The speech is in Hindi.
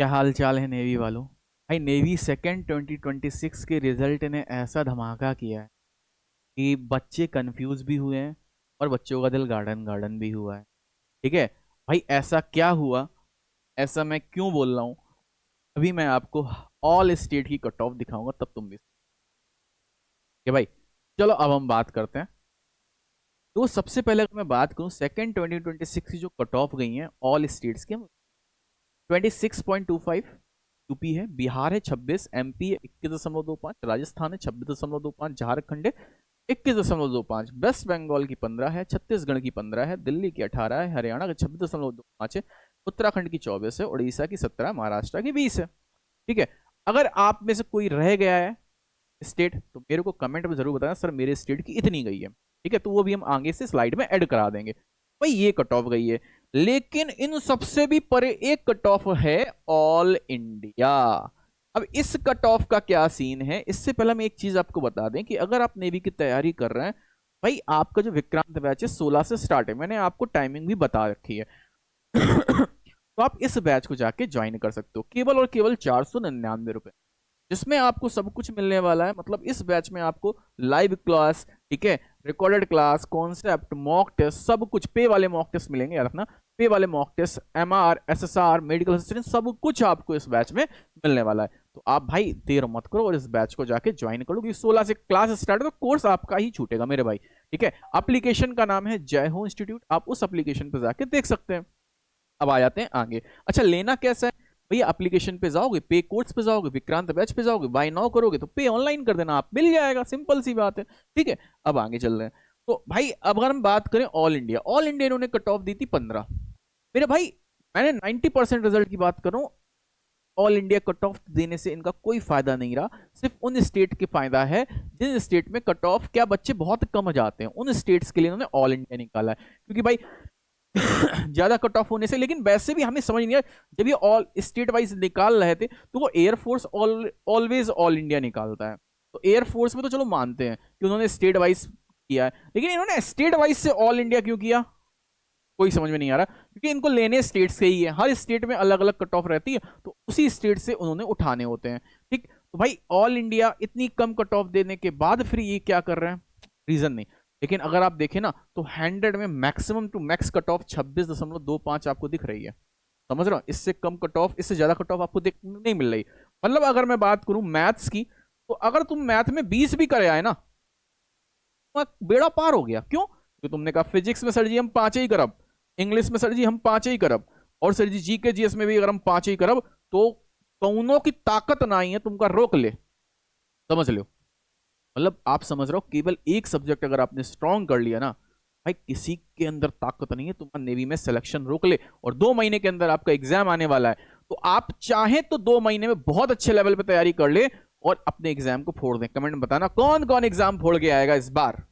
क्या हाल चाल है नेवी वालों। भाई नेवी सेकेंड 2026 के रिजल्ट ने ऐसा धमाका किया है कि बच्चे कंफ्यूज भी हुए हैं और बच्चों का दिल गार्डन गार्डन भी हुआ है। ठीक है भाई, ऐसा क्या हुआ, ऐसा मैं क्यों बोल रहा हूँ, अभी मैं आपको ऑल स्टेट की कट ऑफ दिखाऊंगा, तब तुम भी कि भाई। चलो अब हम बात करते हैं। तो सबसे पहले अगर मैं बात करूं सेकेंड 2026 की जो कट ऑफ गई हैं ऑल स्टेट्स के, 26.25 यूपी है, बिहार है 26, एमपी है 21.25, राजस्थान है 26.25, झारखंड है 21.25, वेस्ट बंगाल की 15 है, छत्तीसगढ़ की 15 है, दिल्ली की 18 है, हरियाणा की 26.25 है, उत्तराखंड की 24 है, उड़ीसा की 17, महाराष्ट्र की 20 है। ठीक है, अगर आप में से कोई रह गया है स्टेट तो मेरे को कमेंट में जरूर बताना, सर मेरे स्टेट की इतनी गई है। ठीक है, तो वो भी हम आगे से स्लाइड में ऐड करा देंगे। भाई ये कट ऑफ गई है, लेकिन इन सबसे भी परे एक कट ऑफ है, ऑल इंडिया। अब इस कट ऑफ का क्या सीन है, इससे पहले हम एक चीज आपको बता दें कि अगर आप नेवी की तैयारी कर रहे हैं, भाई आपका जो विक्रांत बैच है 16 से स्टार्ट है, मैंने आपको टाइमिंग भी बता रखी है। तो आप इस बैच को जाके ज्वाइन कर सकते हो, केवल और केवल 499 रुपए, जिसमें आपको सब कुछ मिलने वाला है। मतलब इस बैच में आपको लाइव क्लास, ठीक है, recorded class, concept, mock test, सब कुछ पे वाले मॉक टेस्ट मिलेंगे, याद रखना, पे वाले mock test, MR, SSR, medical assistant, सब कुछ आपको इस बैच में मिलने वाला है। तो आप भाई देर मत करो और इस बैच को जाके ज्वाइन करो, क्योंकि 16 से क्लास स्टार्ट है तो कोर्स आपका ही छूटेगा मेरे भाई। ठीक है, एप्लीकेशन का नाम है जय हो इंस्टीट्यूट, आप उस एप्लीकेशन पर जाके देख सकते हैं। अब आ जाते हैं आगे। अच्छा, लेना कैसा है भैया, एप्लीकेशन पे जाओगे, पे कोर्स पे जाओगे, विक्रांत बैच पे जाओगे, बाय नाउ करोगे तो पे ऑनलाइन कर देना, आप मिल जाएगा, सिंपल सी बात है। ठीक है, अब आगे चल रहे हैं। तो भाई अब अगर हम बात करें ऑल इंडिया, ऑल इंडिया इन्होंने कट ऑफ दी थी 15। मेरे भाई मैंने 90% रिजल्ट की बात करूं, ऑल इंडिया कट ऑफ देने से इनका कोई फायदा नहीं रहा, सिर्फ उन स्टेट के फायदा है जिन स्टेट में कट ऑफ क्या बच्चे बहुत कम जाते हैं, उन स्टेट्स के लिए इन्होंने ऑल इंडिया निकाला है। क्योंकि भाई ज्यादा कट ऑफ होने से, लेकिन वैसे भी हमें समझ नहीं आया, जब ये ऑल स्टेट वाइज निकाल रहे थे तो वो एयरफोर्स ऑलवेज ऑल इंडिया निकालता है, तो एयरफोर्स में तो चलो मानते हैं कि उन्होंने स्टेट वाइज किया है, लेकिन इन्होंने स्टेट वाइज से ऑल इंडिया क्यों किया, कोई समझ में नहीं आ रहा। क्योंकि इनको लेने स्टेट से ही है, हर स्टेट में अलग अलग कट ऑफ रहती है, तो उसी स्टेट से उन्होंने उठाने होते हैं। ठीक, तो भाई ऑल इंडिया इतनी कम कट ऑफ देने के बाद फिर ये क्या कर रहे हैं, रीजन नहीं। लेकिन अगर आप देखें ना तो 100 में maximum to max cut off 26.25 आपको दिख रही है, समझ रहा हूं, इससे कम कट ऑफ, इससे ज्यादा कट ऑफ आपको नहीं मिल रही। मतलब अगर मैं बात करूं मैथ्स की, तो अगर तुम मैथ में 20 भी करे आए ना, तो बेड़ा पार हो गया। क्यों? तो तुमने कहा फिजिक्स में सर जी हम 5 ही करब, इंग्लिश में सर जी हम 5 ही करब, और सर जी जीके जीएस में भी अगर हम 5 ही करब, तो कौनों की ताकत ना ही है तुमका रोक ले, समझ लो। मतलब आप समझ रहे हो, केवल एक सब्जेक्ट अगर आपने स्ट्रॉन्ग कर लिया ना, भाई किसी के अंदर ताकत नहीं है तुम्हारा नेवी में सिलेक्शन रोक ले। और 2 महीने के अंदर आपका एग्जाम आने वाला है, तो आप चाहें तो 2 महीने में बहुत अच्छे लेवल पे तैयारी कर ले और अपने एग्जाम को फोड़ दें। कमेंट में बताना कौन कौन एग्जाम फोड़ के आएगा इस बार।